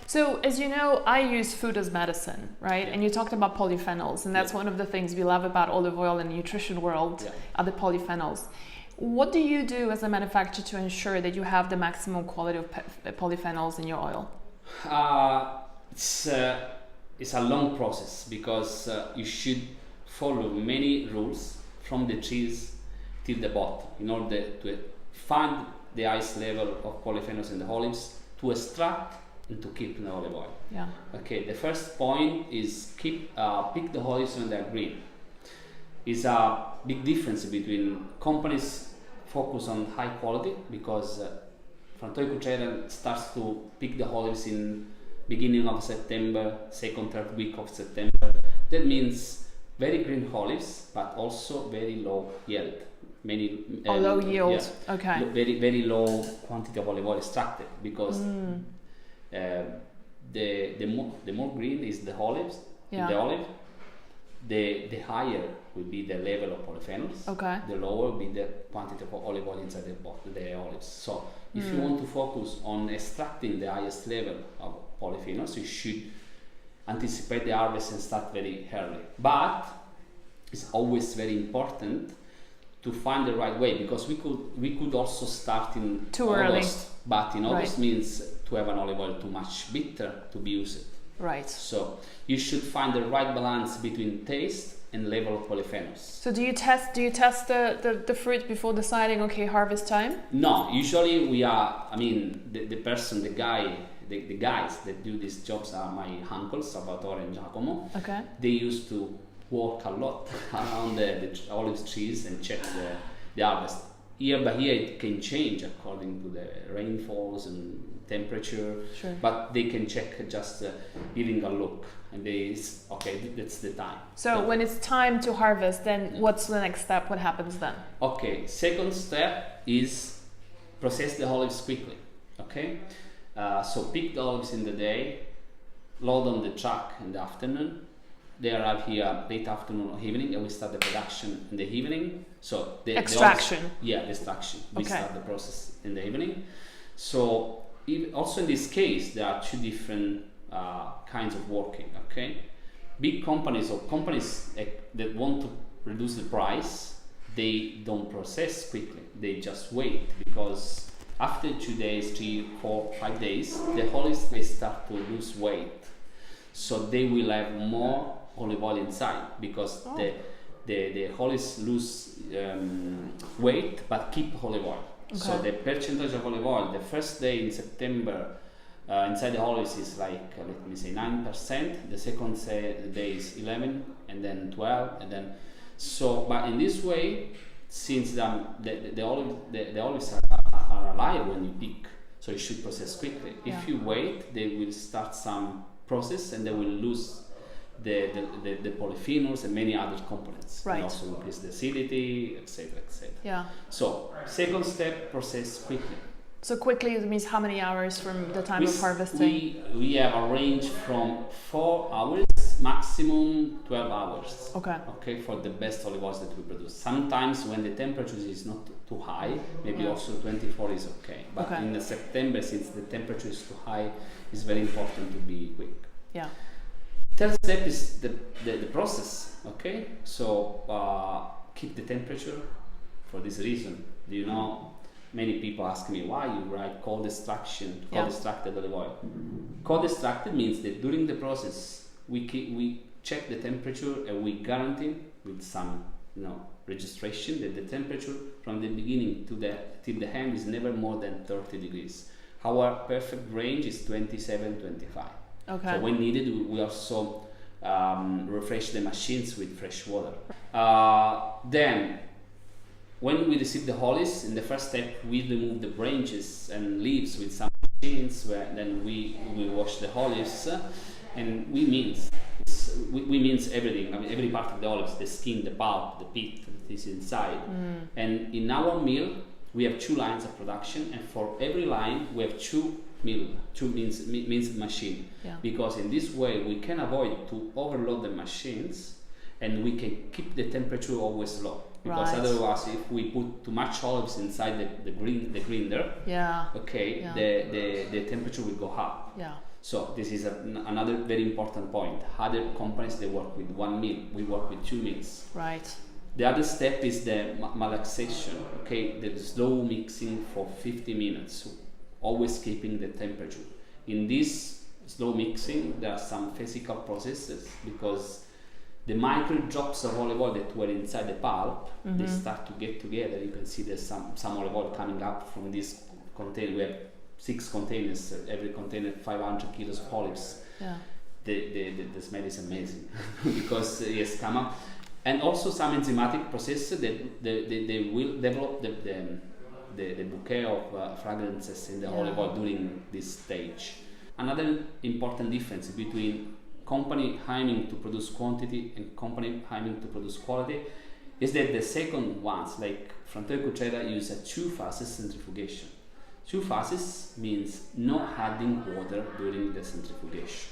So as you know, I use food as medicine, right? Yeah. And you talked about polyphenols, and that's one of the things we love about olive oil in the nutrition world, are the polyphenols. What do you do as a manufacturer to ensure that you have the maximum quality of polyphenols in your oil? It's a long process because you should follow many rules from the trees till the bottom in order to find the highest level of polyphenols in the olives, to extract and to keep in the olive oil. Yeah. Okay, the first point is pick the olives when they're green. It's a big difference between companies focus on high quality because Frantoio Cucera starts to pick the olives in beginning of September, second, third week of September. That means very green olives, but also very low yield. Low yield. Yeah, okay. Very low quantity of olive oil extracted because the more green is the olives, the olive, the higher will be the level of polyphenols. Okay. The lower will be the quantity of olive oil inside the olives. So if you want to focus on extracting the highest level of polyphenols, you should anticipate the harvest and start very early. But it's always very important to find the right way, because we could also start in too August, early. but in August means to have an olive oil too much bitter to be used. Right. So you should find the right balance between taste and level of polyphenols. So do you test the fruit before deciding, okay, harvest time? No, usually we are, I mean, the guys that do these jobs are my uncles, Salvatore and Giacomo. Okay. They used to walk a lot around the olive trees and check the harvest. Year by year it can change according to the rainfalls and temperature, but they can check just giving a look, and that's the time. So when it's time to harvest, then what's the next step? What happens then? Okay, second step is process the olives quickly. Okay, so pick the olives in the day, load on the truck in the afternoon. They arrive here late afternoon or evening, and we start the production in the evening. So the extraction. The extraction. We start the process in the evening. So also in this case, there are two different kinds of working. Okay, big companies or companies that want to reduce the price, they don't process quickly. They just wait, because after 2 days, 3, 4, 5 days, the olives they start to lose weight. So they will have more olive oil inside, because the olives lose weight but keep olive oil. Okay. So the percentage of olive oil the first day in September inside the olives is like let me say 9%. The second day is 11, and then 12, and then so. But in this way, since the olives are alive when you pick, so you should process quickly. If you wait, they will start some process and they will lose the polyphenols and many other components. Right. And also increase the acidity, etc., etc. Yeah. So second step, process quickly. So quickly it means how many hours from the time of harvesting? We have a range from 4 hours, maximum 12 hours. Okay, for the best olive oils that we produce. Sometimes when the temperature is not too high, maybe also 24 is okay. But in the September, since the temperature is too high, it's very important to be quick. Yeah. Third step is the process. Okay, so keep the temperature for this reason. Do you know? Many people ask me why you write cold extraction, extracted olive oil. Cold extracted means that during the process we check the temperature and we guarantee with some registration that the temperature from the beginning to till the end is never more than 30 degrees. Our perfect range is 27, 25. Okay. So when needed, we also refresh the machines with fresh water. Then, when we receive the olives, in the first step, we remove the branches and leaves with some machines. Then we wash the olives, and we mince everything. I mean, every part of the olives: the skin, the pulp, the pit that is inside. And in our mill, we have 2 lines of production, and for every line, we have two minced machine. Because in this way, we can avoid to overload the machines, and we can keep the temperature always low. Because otherwise, if we put too much olives inside the grinder, the temperature will go up. So this is another very important point. Other companies, they work with 1 meal, we work with 2 meals. Right. The other step is the malaxation, okay, the slow mixing for 50 minutes, always keeping the temperature. In this slow mixing, there are some physical processes because the micro drops of olive oil that were inside the pulp, they start to get together. You can see there's some olive oil coming up from this container. We have 6 containers, every container 500 kilos of olives. Yeah. The smell is amazing because it has come up. And also some enzymatic processes that they will develop the bouquet of fragrances in the olive oil during this stage. Another important difference between company aiming to produce quantity and company aiming to produce quality is that the second ones, like Francois Cucera, use a 2-phase centrifugation. 2 phases means not adding water during the centrifugation.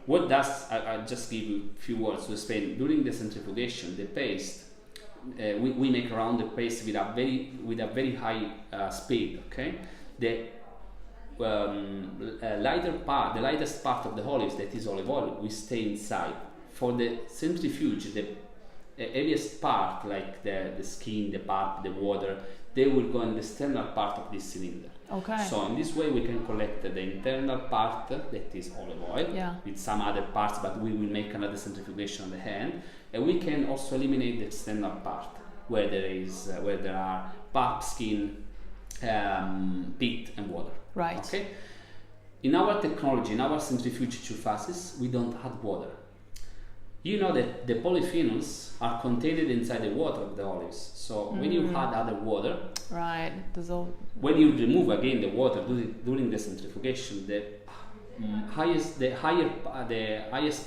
What does, I'll just give you a few words to explain. During the centrifugation, the paste, we make around the paste with a very high speed, okay? The lightest part of the olives, that is olive oil, will stay inside. For the centrifuge, the heaviest part, like the skin, the pulp, the water, they will go in the external part of this cylinder. Okay. So in this way we can collect the internal part, that is olive oil, with some other parts, but we will make another centrifugation on the hand, and we can also eliminate the external part where there are pulp, skin, pit and water. Right. Okay. In our technology, in our centrifuge 2 phases, we don't add water. You know that the polyphenols are contained inside the water of the olives. So when you add other water, right, when you remove again the water during the centrifugation, the highest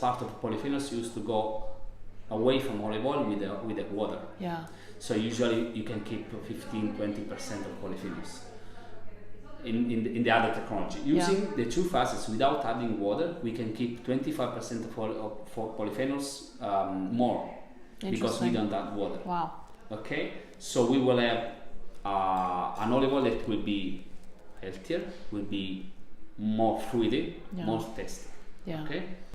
part of polyphenols used to go away from olive oil with the water. Yeah. So usually you can keep 15-20% of polyphenols. In the other technology, using the 2 phases without adding water, we can keep 25% of polyphenols more because we don't add water. Wow. Okay, so we will have an olive oil that will be healthier, will be more fruity, more tasty. Yeah. Okay.